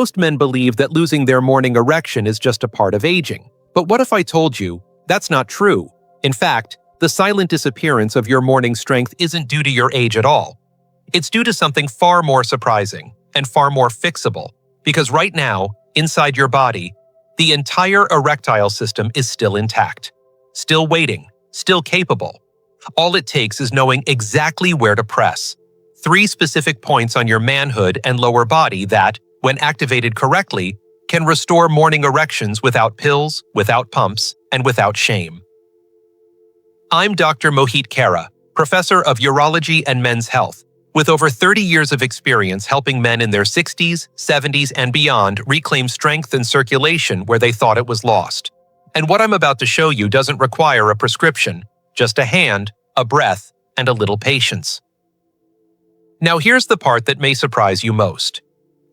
Most men believe that losing their morning erection is just a part of aging. But what if I told you that's not true? In fact, the silent disappearance of your morning strength isn't due to your age at all. It's due to something far more surprising and far more fixable, because right now, inside your body, the entire erectile system is still intact, still waiting, still capable. All it takes is knowing exactly where to press. 3 specific points on your manhood and lower body that, when activated correctly, can restore morning erections without pills, without pumps, and without shame. I'm Dr. Mohit Kara, professor of urology and men's health, with over 30 years of experience helping men in their 60s, 70s, and beyond reclaim strength and circulation where they thought it was lost. And what I'm about to show you doesn't require a prescription, just a hand, a breath, and a little patience. Now here's the part that may surprise you most.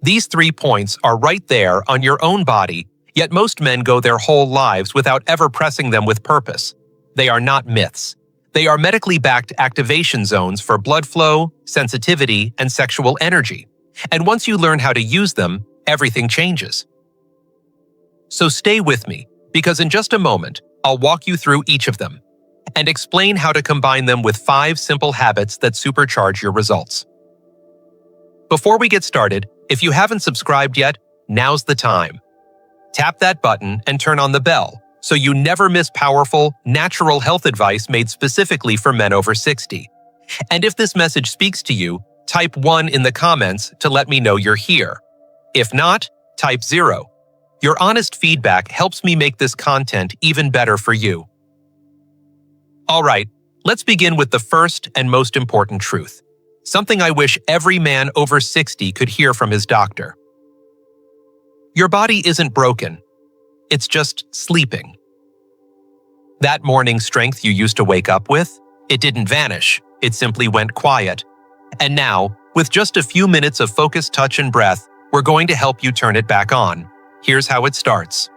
These 3 points are right there on your own body, yet most men go their whole lives without ever pressing them with purpose. They are not myths. They are medically backed activation zones for blood flow, sensitivity, and sexual energy. And once you learn how to use them, everything changes. So stay with me, because in just a moment, I'll walk you through each of them and explain how to combine them with 5 simple habits that supercharge your results. Before we get started, if you haven't subscribed yet, now's the time. Tap that button and turn on the bell so you never miss powerful, natural health advice made specifically for men over 60. And if this message speaks to you, type 1 in the comments to let me know you're here. If not, type 0. Your honest feedback helps me make this content even better for you. All right, let's begin with the first and most important truth. Something I wish every man over 60 could hear from his doctor. Your body isn't broken. It's just sleeping. That morning strength you used to wake up with, it didn't vanish. It simply went quiet. And now, with just a few minutes of focused touch and breath, we're going to help you turn it back on. Here's how it starts.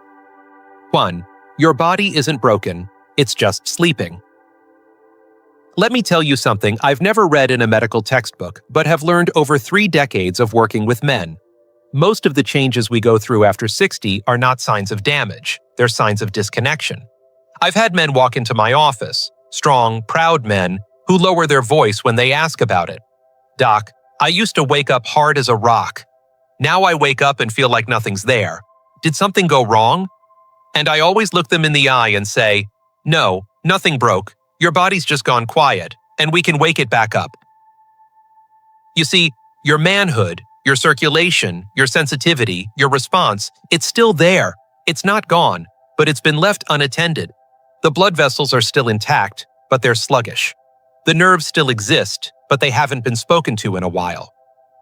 1. Your body isn't broken. It's just sleeping. Let me tell you something I've never read in a medical textbook, but have learned over 3 decades of working with men. Most of the changes we go through after 60 are not signs of damage, they're signs of disconnection. I've had men walk into my office, strong, proud men, who lower their voice when they ask about it. Doc, I used to wake up hard as a rock. Now I wake up and feel like nothing's there. Did something go wrong? And I always look them in the eye and say, no, nothing broke. Your body's just gone quiet, and we can wake it back up. You see, your manhood, your circulation, your sensitivity, your response, it's still there. It's not gone, but it's been left unattended. The blood vessels are still intact, but they're sluggish. The nerves still exist, but they haven't been spoken to in a while.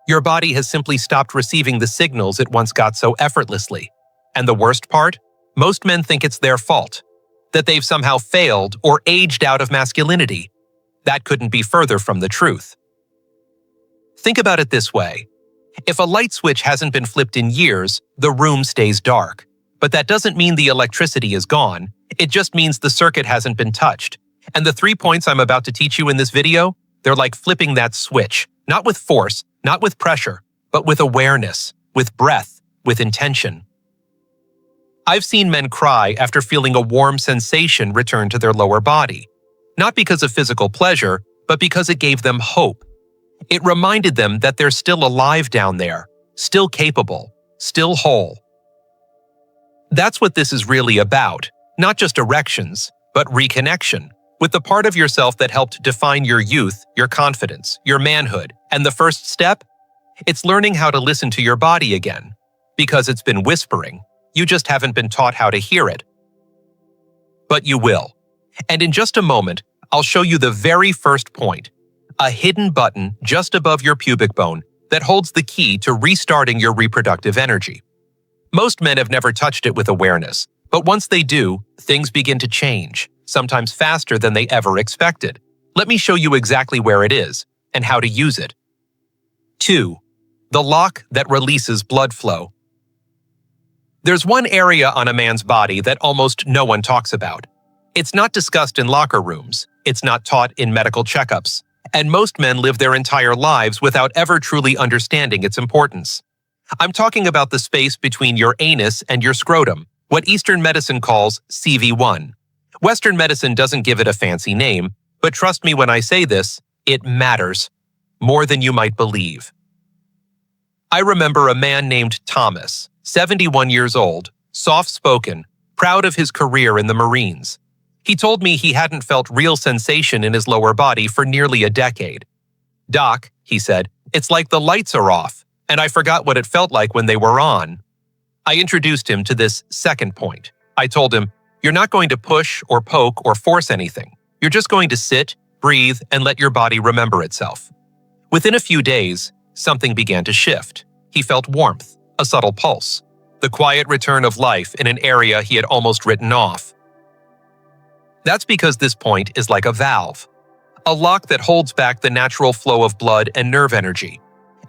Your body has simply stopped receiving the signals it once got so effortlessly. And the worst part? Most men think it's their fault, that they've somehow failed or aged out of masculinity. That couldn't be further from the truth. Think about it this way. If a light switch hasn't been flipped in years, the room stays dark. But that doesn't mean the electricity is gone. It just means the circuit hasn't been touched. And the 3 points I'm about to teach you in this video, they're like flipping that switch, not with force, not with pressure, but with awareness, with breath, with intention. I've seen men cry after feeling a warm sensation return to their lower body. Not because of physical pleasure, but because it gave them hope. It reminded them that they're still alive down there, still capable, still whole. That's what this is really about, not just erections, but reconnection, with the part of yourself that helped define your youth, your confidence, your manhood. And the first step? It's learning how to listen to your body again, because it's been whispering. You just haven't been taught how to hear it. But you will. And in just a moment, I'll show you the very first point, a hidden button just above your pubic bone that holds the key to restarting your reproductive energy. Most men have never touched it with awareness, but once they do, things begin to change, sometimes faster than they ever expected. Let me show you exactly where it is and how to use it. 2. The lock that releases blood flow. There's one area on a man's body that almost no one talks about. It's not discussed in locker rooms, it's not taught in medical checkups, and most men live their entire lives without ever truly understanding its importance. I'm talking about the space between your anus and your scrotum, what Eastern medicine calls CV1. Western medicine doesn't give it a fancy name, but trust me when I say this, it matters. More than you might believe. I remember a man named Thomas, 71 years old, soft-spoken, proud of his career in the Marines. He told me he hadn't felt real sensation in his lower body for nearly a decade. "Doc," he said, "it's like the lights are off, and I forgot what it felt like when they were on." I introduced him to this second point. I told him, "You're not going to push or poke or force anything. You're just going to sit, breathe, and let your body remember itself." Within a few days, something began to shift. He felt warmth, a subtle pulse, the quiet return of life in an area he had almost written off. That's because this point is like a valve, a lock that holds back the natural flow of blood and nerve energy.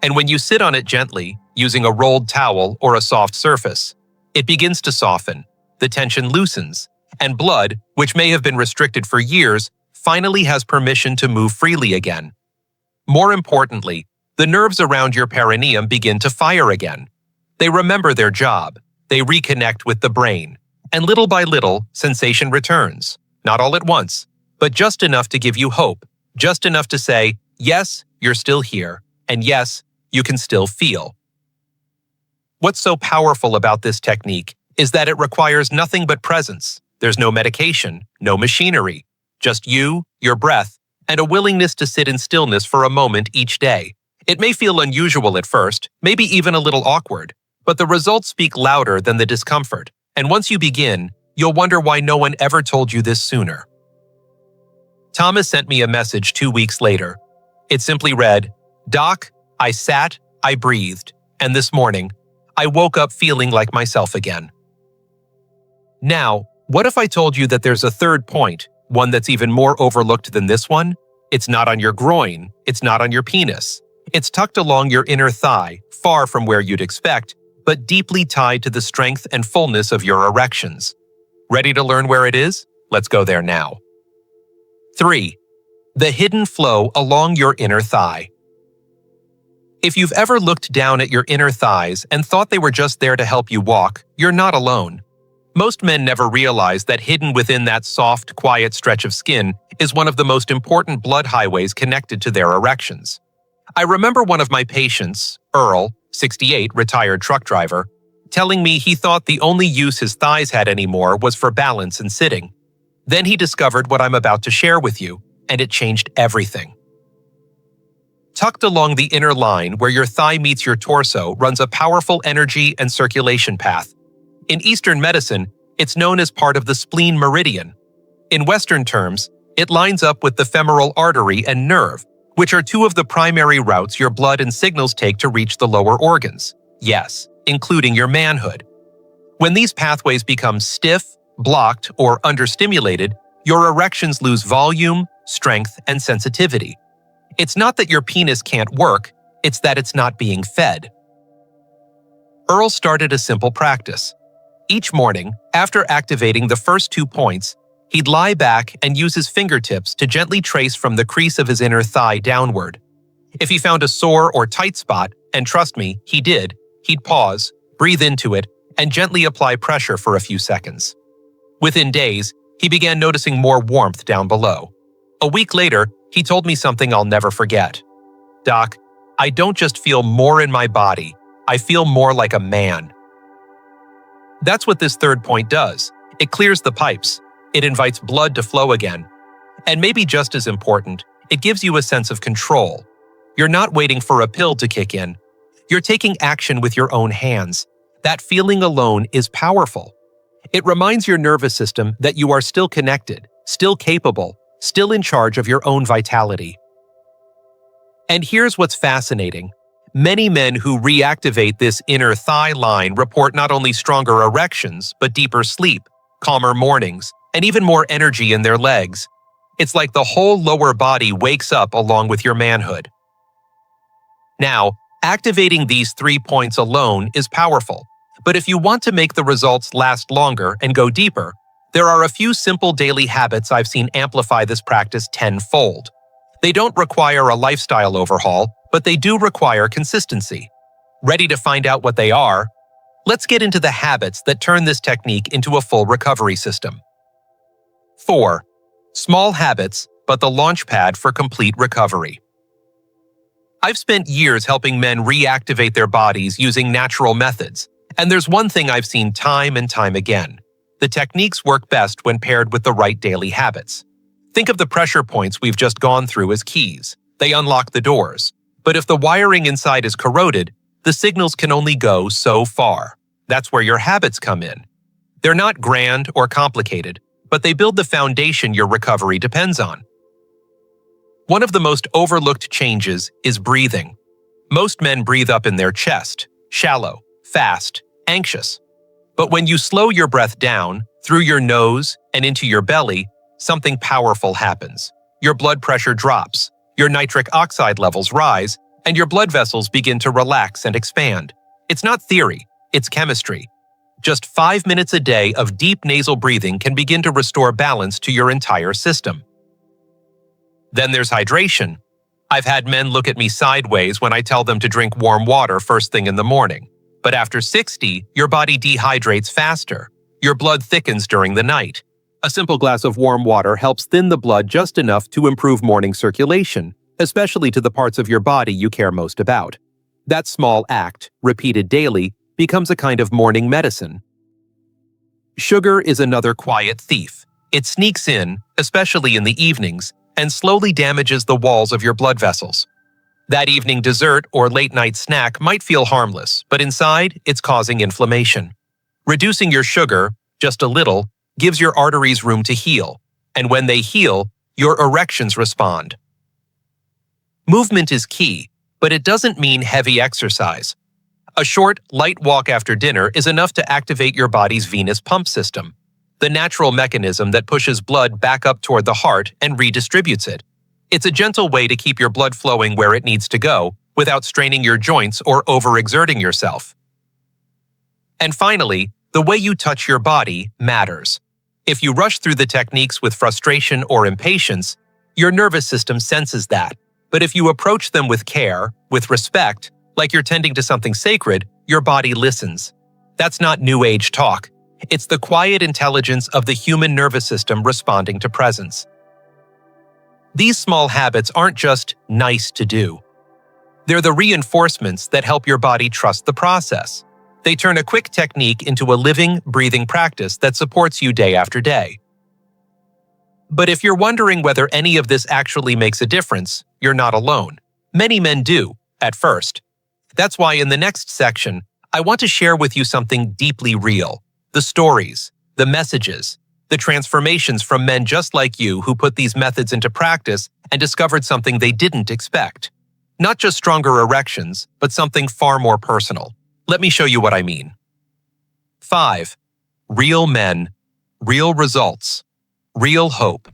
And when you sit on it gently, using a rolled towel or a soft surface, it begins to soften, the tension loosens, and blood, which may have been restricted for years, finally has permission to move freely again. More importantly, the nerves around your perineum begin to fire again. They remember their job, they reconnect with the brain, and little by little, sensation returns. Not all at once, but just enough to give you hope, just enough to say, yes, you're still here, and yes, you can still feel. What's so powerful about this technique is that it requires nothing but presence. There's no medication, no machinery, just you, your breath, and a willingness to sit in stillness for a moment each day. It may feel unusual at first, maybe even a little awkward, but the results speak louder than the discomfort, and once you begin, you'll wonder why no one ever told you this sooner. Thomas sent me a message 2 weeks later. It simply read, "Doc, I sat, I breathed, and this morning, I woke up feeling like myself again." Now, what if I told you that there's a third point, one that's even more overlooked than this one? It's not on your groin, it's not on your penis. It's tucked along your inner thigh, far from where you'd expect, but deeply tied to the strength and fullness of your erections. Ready to learn where it is? Let's go there now. 3. The hidden flow along your inner thigh. If you've ever looked down at your inner thighs and thought they were just there to help you walk, you're not alone. Most men never realize that hidden within that soft, quiet stretch of skin is one of the most important blood highways connected to their erections. I remember one of my patients, Earl, 68, retired truck driver, telling me he thought the only use his thighs had anymore was for balance and sitting. Then he discovered what I'm about to share with you, and it changed everything. Tucked along the inner line where your thigh meets your torso runs a powerful energy and circulation path. In Eastern medicine, it's known as part of the spleen meridian. In Western terms, it lines up with the femoral artery and nerve, which are two of the primary routes your blood and signals take to reach the lower organs. Yes, including your manhood. When these pathways become stiff, blocked, or understimulated, your erections lose volume, strength, and sensitivity. It's not that your penis can't work, it's that it's not being fed. Earl started a simple practice. Each morning, after activating the first 2 points, he'd lie back and use his fingertips to gently trace from the crease of his inner thigh downward. If he found a sore or tight spot, and trust me, he did, he'd pause, breathe into it, and gently apply pressure for a few seconds. Within days, he began noticing more warmth down below. A week later, he told me something I'll never forget. "Doc, I don't just feel more in my body, I feel more like a man." That's what this third point does. It clears the pipes. It invites blood to flow again. And maybe just as important, it gives you a sense of control. You're not waiting for a pill to kick in. You're taking action with your own hands. That feeling alone is powerful. It reminds your nervous system that you are still connected, still capable, still in charge of your own vitality. And here's what's fascinating. Many men who reactivate this inner thigh line report not only stronger erections, but deeper sleep, calmer mornings, and even more energy in their legs. It's like the whole lower body wakes up along with your manhood. Now, activating these 3 points alone is powerful, but if you want to make the results last longer and go deeper, there are a few simple daily habits I've seen amplify this practice tenfold. They don't require a lifestyle overhaul, but they do require consistency. Ready to find out what they are? Let's get into the habits that turn this technique into a full recovery system. 4. Small habits, but the launchpad for complete recovery. I've spent years helping men reactivate their bodies using natural methods, and there's one thing I've seen time and time again. The techniques work best when paired with the right daily habits. Think of the pressure points we've just gone through as keys. They unlock the doors. But if the wiring inside is corroded, the signals can only go so far. That's where your habits come in. They're not grand or complicated, but they build the foundation your recovery depends on. One of the most overlooked changes is breathing. Most men breathe up in their chest, shallow, fast, anxious. But when you slow your breath down, through your nose and into your belly, something powerful happens. Your blood pressure drops, your nitric oxide levels rise, and your blood vessels begin to relax and expand. It's not theory, it's chemistry. Just 5 minutes a day of deep nasal breathing can begin to restore balance to your entire system. Then there's hydration. I've had men look at me sideways when I tell them to drink warm water first thing in the morning. But after 60, your body dehydrates faster. Your blood thickens during the night. A simple glass of warm water helps thin the blood just enough to improve morning circulation, especially to the parts of your body you care most about. That small act, repeated daily, becomes a kind of morning medicine. Sugar is another quiet thief. It sneaks in, especially in the evenings, and slowly damages the walls of your blood vessels. That evening dessert or late-night snack might feel harmless, but inside, it's causing inflammation. Reducing your sugar, just a little, gives your arteries room to heal, and when they heal, your erections respond. Movement is key, but it doesn't mean heavy exercise. A short, light walk after dinner is enough to activate your body's venous pump system, the natural mechanism that pushes blood back up toward the heart and redistributes it. It's a gentle way to keep your blood flowing where it needs to go without straining your joints or overexerting yourself. And finally, the way you touch your body matters. If you rush through the techniques with frustration or impatience, your nervous system senses that. But if you approach them with care, with respect, like you're tending to something sacred, your body listens. That's not New Age talk. It's the quiet intelligence of the human nervous system responding to presence. These small habits aren't just nice to do. They're the reinforcements that help your body trust the process. They turn a quick technique into a living, breathing practice that supports you day after day. But if you're wondering whether any of this actually makes a difference, you're not alone. Many men do, at first. That's why in the next section, I want to share with you something deeply real. The stories, the messages, the transformations from men just like you who put these methods into practice and discovered something they didn't expect. Not just stronger erections, but something far more personal. Let me show you what I mean. 5. Real men, real results, real hope.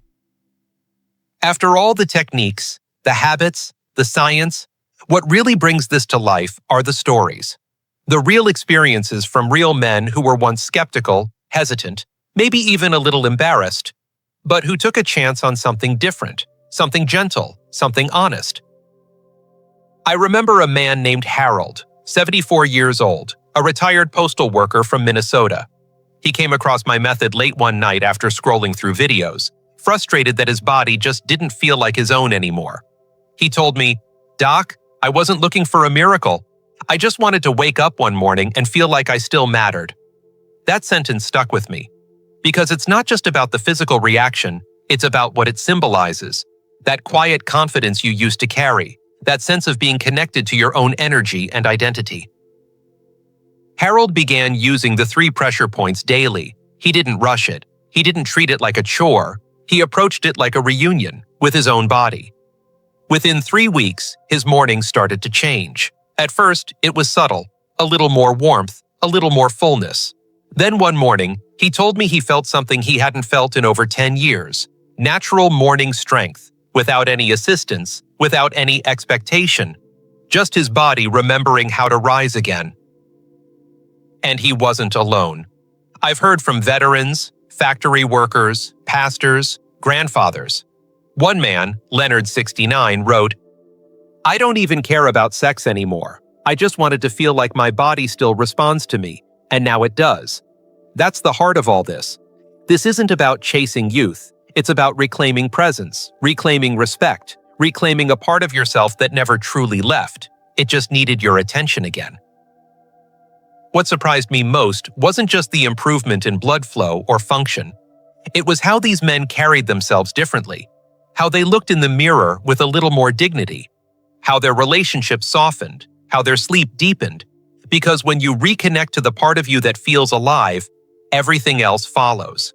After all the techniques, the habits, the science, what really brings this to life are the stories. The real experiences from real men who were once skeptical, hesitant, maybe even a little embarrassed, but who took a chance on something different, something gentle, something honest. I remember a man named Harold, 74 years old, a retired postal worker from Minnesota. He came across my method late one night after scrolling through videos, frustrated that his body just didn't feel like his own anymore. He told me, "Doc, I wasn't looking for a miracle. I just wanted to wake up one morning and feel like I still mattered." That sentence stuck with me, because it's not just about the physical reaction, it's about what it symbolizes. That quiet confidence you used to carry, that sense of being connected to your own energy and identity. Harold began using the 3 pressure points daily. He didn't rush it. He didn't treat it like a chore. He approached it like a reunion with his own body. Within 3 weeks, his mornings started to change. At first, it was subtle, a little more warmth, a little more fullness. Then one morning, he told me he felt something he hadn't felt in over 10 years. Natural morning strength, without any assistance, without any expectation. Just his body remembering how to rise again. And he wasn't alone. I've heard from veterans, factory workers, pastors, grandfathers. One man, Leonard 69, wrote, "I don't even care about sex anymore. I just wanted to feel like my body still responds to me, and now it does. That's the heart of all this. This isn't about chasing youth. It's about reclaiming presence, reclaiming respect, reclaiming a part of yourself that never truly left. It just needed your attention again. What surprised me most wasn't just the improvement in blood flow or function. It was how these men carried themselves differently, how they looked in the mirror with a little more dignity, how their relationships softened, how their sleep deepened. Because when you reconnect to the part of you that feels alive, everything else follows.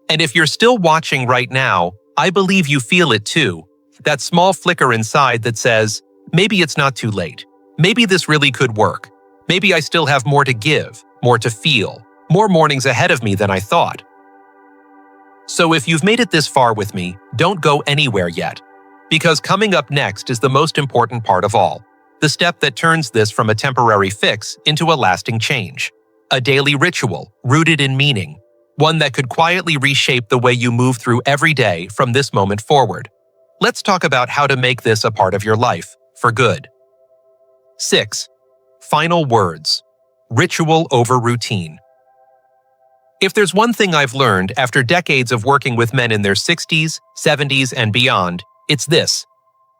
And if you're still watching right now, I believe you feel it too. That small flicker inside that says, maybe it's not too late. Maybe this really could work. Maybe I still have more to give, more to feel, more mornings ahead of me than I thought. So if you've made it this far with me, don't go anywhere yet. Because coming up next is the most important part of all. The step that turns this from a temporary fix into a lasting change. A daily ritual rooted in meaning. One that could quietly reshape the way you move through every day from this moment forward. Let's talk about how to make this a part of your life, for good. 6. Final words. Ritual over routine. If there's one thing I've learned after decades of working with men in their 60s, 70s, and beyond, it's this.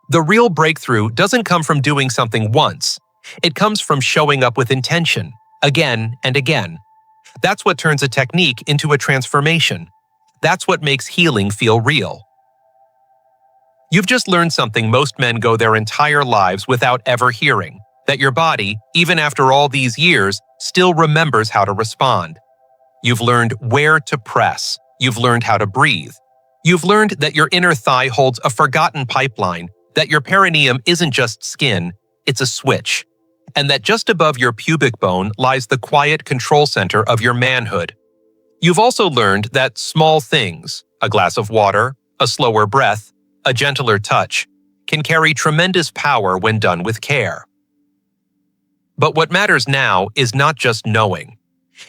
The real breakthrough doesn't come from doing something once. It comes from showing up with intention, again and again. That's what turns a technique into a transformation. That's what makes healing feel real. You've just learned something most men go their entire lives without ever hearing, that your body, even after all these years, still remembers how to respond. You've learned where to press. You've learned how to breathe. You've learned that your inner thigh holds a forgotten pipeline, that your perineum isn't just skin, it's a switch. And that just above your pubic bone lies the quiet control center of your manhood. You've also learned that small things, a glass of water, a slower breath, a gentler touch, can carry tremendous power when done with care. But what matters now is not just knowing.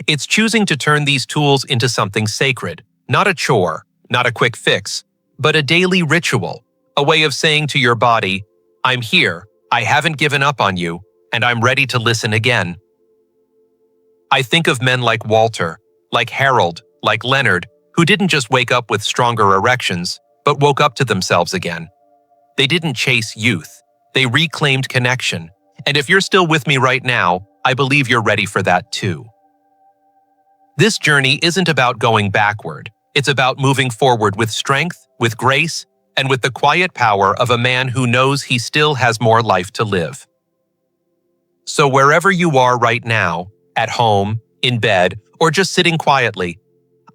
It's choosing to turn these tools into something sacred, not a chore, not a quick fix, but a daily ritual, a way of saying to your body, I'm here, I haven't given up on you, and I'm ready to listen again. I think of men like Walter, like Harold, like Leonard, who didn't just wake up with stronger erections, but woke up to themselves again. They didn't chase youth. They reclaimed connection. And if you're still with me right now, I believe you're ready for that too. This journey isn't about going backward. It's about moving forward with strength, with grace, and with the quiet power of a man who knows he still has more life to live. So wherever you are right now, at home, in bed, or just sitting quietly,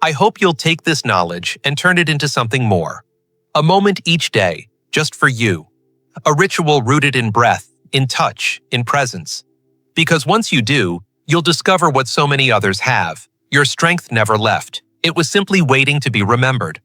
I hope you'll take this knowledge and turn it into something more. A moment each day, just for you. A ritual rooted in breath, in touch, in presence. Because once you do, you'll discover what so many others have. Your strength never left. It was simply waiting to be remembered.